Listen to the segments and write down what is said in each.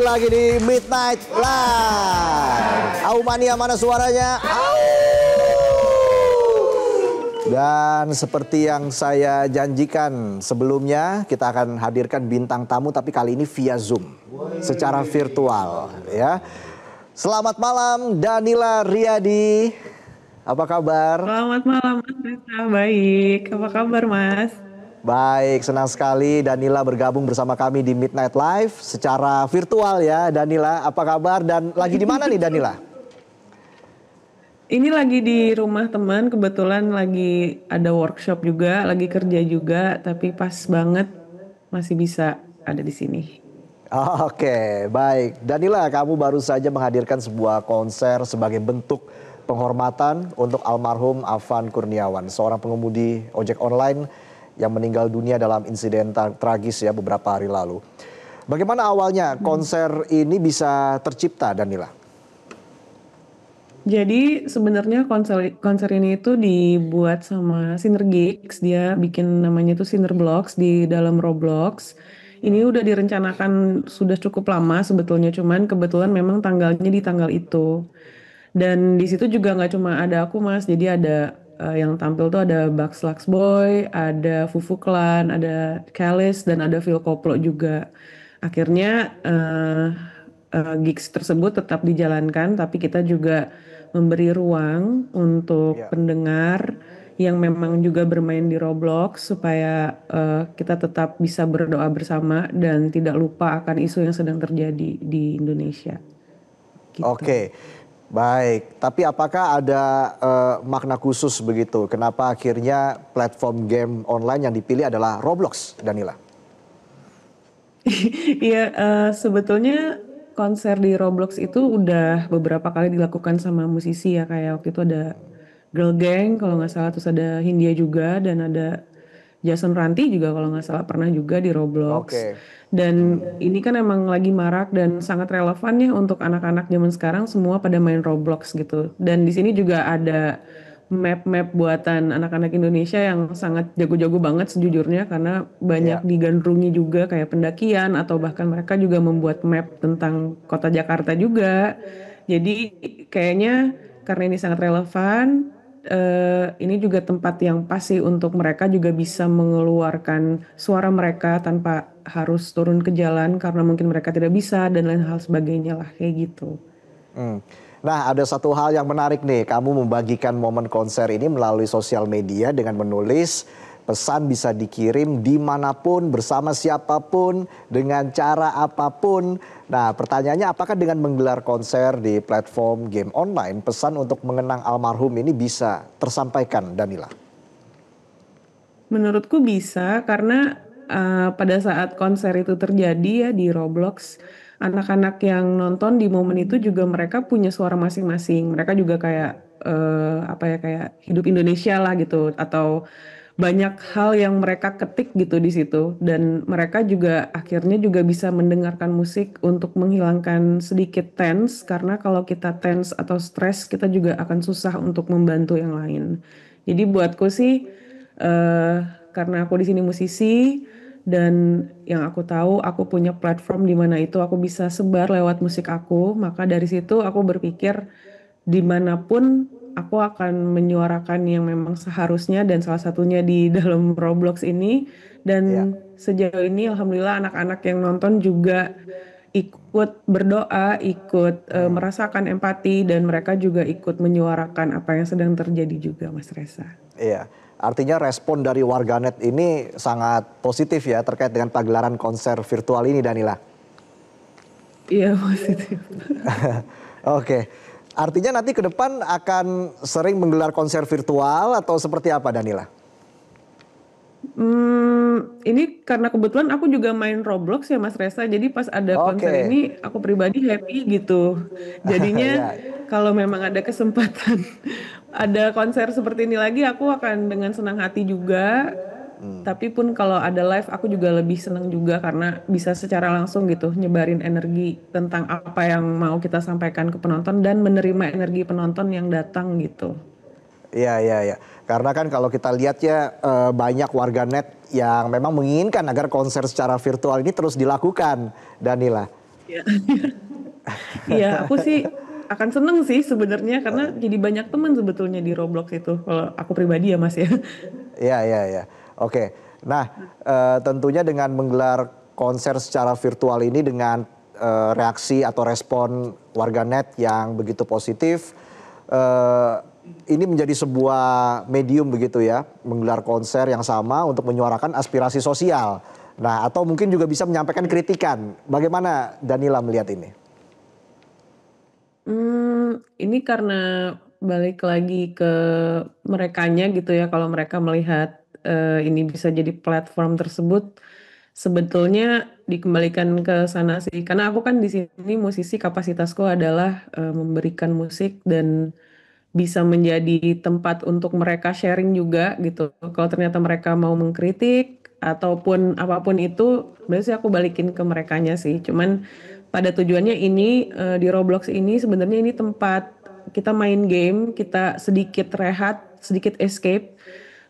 kembali lagi di Midnight Live. Aumania mana suaranya? Au! Dan seperti yang saya janjikan sebelumnya, kita akan hadirkan bintang tamu tapi kali ini via Zoom. Secara virtual ya. Selamat malam Danila Riyadi. Apa kabar? Selamat malam Mas Reza, baik. Apa kabar Mas? Baik, senang sekali Danila bergabung bersama kami di Midnight Live secara virtual ya. Danila, apa kabar dan lagi di mana nih Danila? Ini lagi di rumah teman, kebetulan lagi ada workshop juga, lagi kerja juga, tapi pas banget masih bisa ada di sini. Oke, baik. Danila, kamu baru saja menghadirkan sebuah konser sebagai bentuk penghormatan untuk almarhum Afan Kurniawan, seorang pengemudi ojek online yang meninggal dunia dalam insiden tragis ya beberapa hari lalu. Bagaimana awalnya konser ini bisa tercipta, Danila? Jadi sebenarnya konser ini itu dibuat sama Synergix, dia bikin namanya itu Synerblocks di dalam Roblox. Ini udah direncanakan sudah cukup lama sebetulnya, cuman kebetulan memang tanggalnya di tanggal itu. Dan di situ juga nggak cuma ada aku Mas, jadi ada yang tampil tuh ada Bugs Lux Boy, ada Fufu Clan, ada Kalis, dan ada Phil Koplo juga. Akhirnya gigs tersebut tetap dijalankan, tapi kita juga memberi ruang untuk Ya. pendengar yang memang juga bermain di Roblox supaya kita tetap bisa berdoa bersama dan tidak lupa akan isu yang sedang terjadi di Indonesia. Gitu. Oke, baik. Tapi apakah ada makna khusus begitu? Kenapa akhirnya platform game online yang dipilih adalah Roblox, Danila? Iya, sebetulnya konser di Roblox itu udah beberapa kali dilakukan sama musisi ya, kayak waktu itu ada Girl Gang kalau nggak salah, terus ada Hindia juga, dan ada Jason Ranti juga kalau nggak salah pernah juga di Roblox. Oke. Dan ini kan emang lagi marak dan sangat relevan ya untuk anak-anak zaman sekarang, semua pada main Roblox gitu. Dan di sini juga ada map-map buatan anak-anak Indonesia yang sangat jago-jago banget sejujurnya, karena banyak Ya. digandrungi juga kayak pendakian atau bahkan mereka juga membuat map tentang kota Jakarta juga. Jadi kayaknya karena ini sangat relevan, ini juga tempat yang pas sih untuk mereka juga bisa mengeluarkan suara mereka tanpa harus turun ke jalan karena mungkin mereka tidak bisa dan lain hal sebagainya lah kayak gitu. Nah, ada satu hal yang menarik nih. Kamu membagikan momen konser ini melalui sosial media dengan menulis pesan bisa dikirim dimanapun, bersama siapapun, dengan cara apapun. Nah, pertanyaannya apakah dengan menggelar konser di platform game online, pesan untuk mengenang almarhum ini bisa tersampaikan, Danila? Menurutku bisa karena pada saat konser itu terjadi ya di Roblox, anak-anak yang nonton di momen itu juga mereka punya suara masing-masing. Mereka juga kayak apa ya, kayak hidup Indonesia lah gitu, atau banyak hal yang mereka ketik gitu di situ, dan mereka juga akhirnya juga bisa mendengarkan musik untuk menghilangkan sedikit tense, karena kalau kita tense atau stres kita juga akan susah untuk membantu yang lain. Jadi buatku sih eh karena aku di sini musisi dan yang aku tahu aku punya platform di mana itu aku bisa sebar lewat musik aku, maka dari situ aku berpikir dimanapun aku akan menyuarakan yang memang seharusnya, dan salah satunya di dalam Roblox ini. Ya. Dan sejauh ini alhamdulillah anak-anak yang nonton juga ikut berdoa, ikut merasakan empati, dan mereka juga ikut menyuarakan apa yang sedang terjadi juga Mas Reza. Iya, artinya respon dari warganet ini sangat positif ya terkait dengan pagelaran konser virtual ini, Danila. Iya positif. Oke, artinya nanti ke depan akan sering menggelar konser virtual atau seperti apa, Danila? Ini karena kebetulan aku juga main Roblox ya Mas Reza, jadi pas ada konser Oke, ini aku pribadi happy gitu. Jadinya ya. kalau memang ada kesempatan ada konser seperti ini lagi, aku akan dengan senang hati juga. Tapi pun kalau ada live aku juga lebih senang juga karena bisa secara langsung gitu nyebarin energi tentang apa yang mau kita sampaikan ke penonton dan menerima energi penonton yang datang gitu. Iya, iya, iya. Karena kan kalau kita lihat ya banyak warganet yang memang menginginkan agar konser secara virtual ini terus dilakukan, Danila. Iya. Iya, aku sih akan seneng sih sebenarnya karena jadi banyak teman sebetulnya di Roblox itu. Kalau aku pribadi ya Mas ya. Iya, iya, iya. Oke. Nah, tentunya dengan menggelar konser secara virtual ini dengan reaksi atau respon warganet yang begitu positif, eh, ini menjadi sebuah medium begitu ya, menggelar konser yang sama untuk menyuarakan aspirasi sosial. Nah, atau mungkin juga bisa menyampaikan kritikan. Bagaimana Danila melihat ini? Ini karena balik lagi ke merekanya gitu ya, kalau mereka melihat, ini bisa jadi platform tersebut, sebetulnya dikembalikan ke sana sih. Karena aku kan di sini musisi, kapasitasku adalah, memberikan musik dan bisa menjadi tempat untuk mereka sharing juga gitu. Kalau ternyata mereka mau mengkritik ataupun apapun itu, biasanya aku balikin ke merekanya sih. Cuman pada tujuannya ini di Roblox ini sebenarnya ini tempat kita main game, kita sedikit rehat, sedikit escape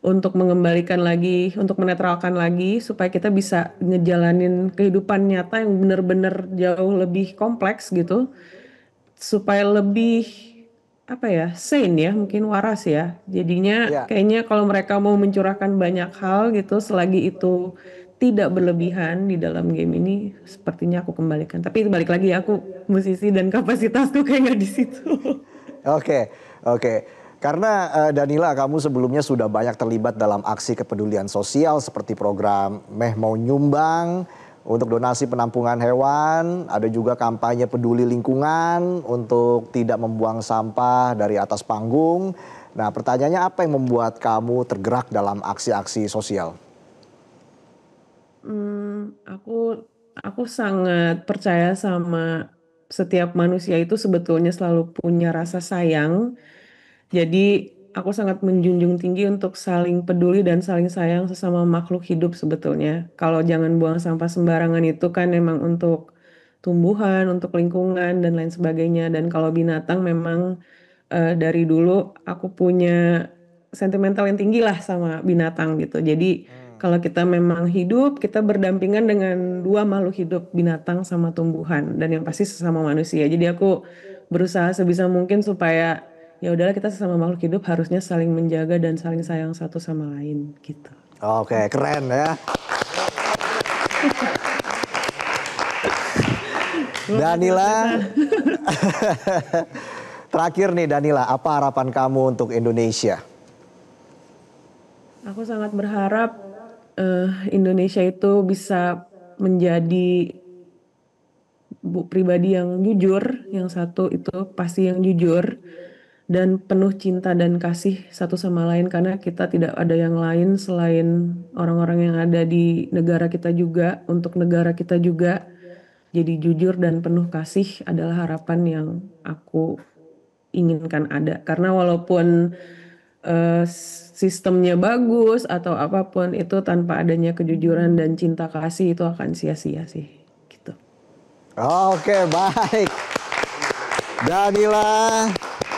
untuk mengembalikan lagi, untuk menetralkan lagi supaya kita bisa ngejalanin kehidupan nyata yang benar-benar jauh lebih kompleks gitu supaya lebih apa ya sane ya mungkin waras ya jadinya Ya. kayaknya kalau mereka mau mencurahkan banyak hal gitu selagi itu tidak berlebihan di dalam game ini sepertinya aku kembalikan tapi balik lagi aku musisi dan kapasitasku kayak nggak di situ. Oke, oke. Karena Danila, kamu sebelumnya sudah banyak terlibat dalam aksi kepedulian sosial seperti program Meh Mau Nyumbang untuk donasi penampungan hewan, ada juga kampanye peduli lingkungan untuk tidak membuang sampah dari atas panggung. Nah, pertanyaannya apa yang membuat kamu tergerak dalam aksi-aksi sosial? Aku sangat percaya sama setiap manusia itu sebetulnya selalu punya rasa sayang. Jadi aku sangat menjunjung tinggi untuk saling peduli dan saling sayang sesama makhluk hidup sebetulnya. Kalau jangan buang sampah sembarangan itu kan memang untuk tumbuhan, untuk lingkungan dan lain sebagainya. Dan kalau binatang memang dari dulu aku punya sentimental yang tinggi lah sama binatang gitu. Jadi kalau kita memang hidup, kita berdampingan dengan dua makhluk hidup, binatang sama tumbuhan dan yang pasti sesama manusia. Jadi aku berusaha sebisa mungkin supaya ya udahlah kita sesama makhluk hidup harusnya saling menjaga dan saling sayang satu sama lain gitu. Oke, keren ya. Danila, terakhir nih Danila, apa harapan kamu untuk Indonesia? Aku sangat berharap Indonesia itu bisa menjadi pribadi yang jujur, yang satu itu pasti yang jujur dan penuh cinta dan kasih satu sama lain karena kita tidak ada yang lain selain orang-orang yang ada di negara kita juga, untuk negara kita juga. Jadi jujur dan penuh kasih adalah harapan yang aku inginkan ada. Karena walaupun sistemnya bagus atau apapun itu tanpa adanya kejujuran dan cinta kasih itu akan sia-sia sih. Gitu. Oke, baik. Danila,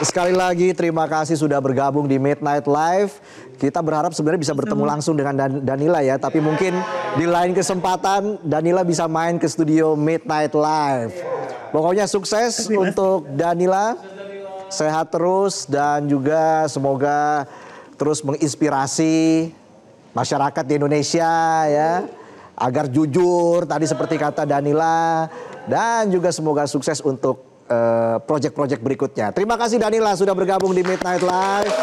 sekali lagi terima kasih sudah bergabung di Midnight Live. Kita berharap sebenarnya bisa bertemu langsung dengan Danila ya. Tapi mungkin di lain kesempatan Danila bisa main ke studio Midnight Live. Pokoknya sukses untuk Danila. Sehat terus dan juga semoga terus menginspirasi masyarakat di Indonesia ya. Agar jujur tadi seperti kata Danila. Dan juga semoga sukses untuk proyek-proyek berikutnya. Terima kasih Danila sudah bergabung di Midnight Live.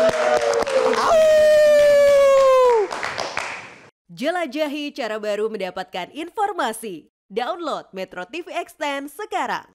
Jelajahi cara baru mendapatkan informasi. Download Metro TV Extend sekarang.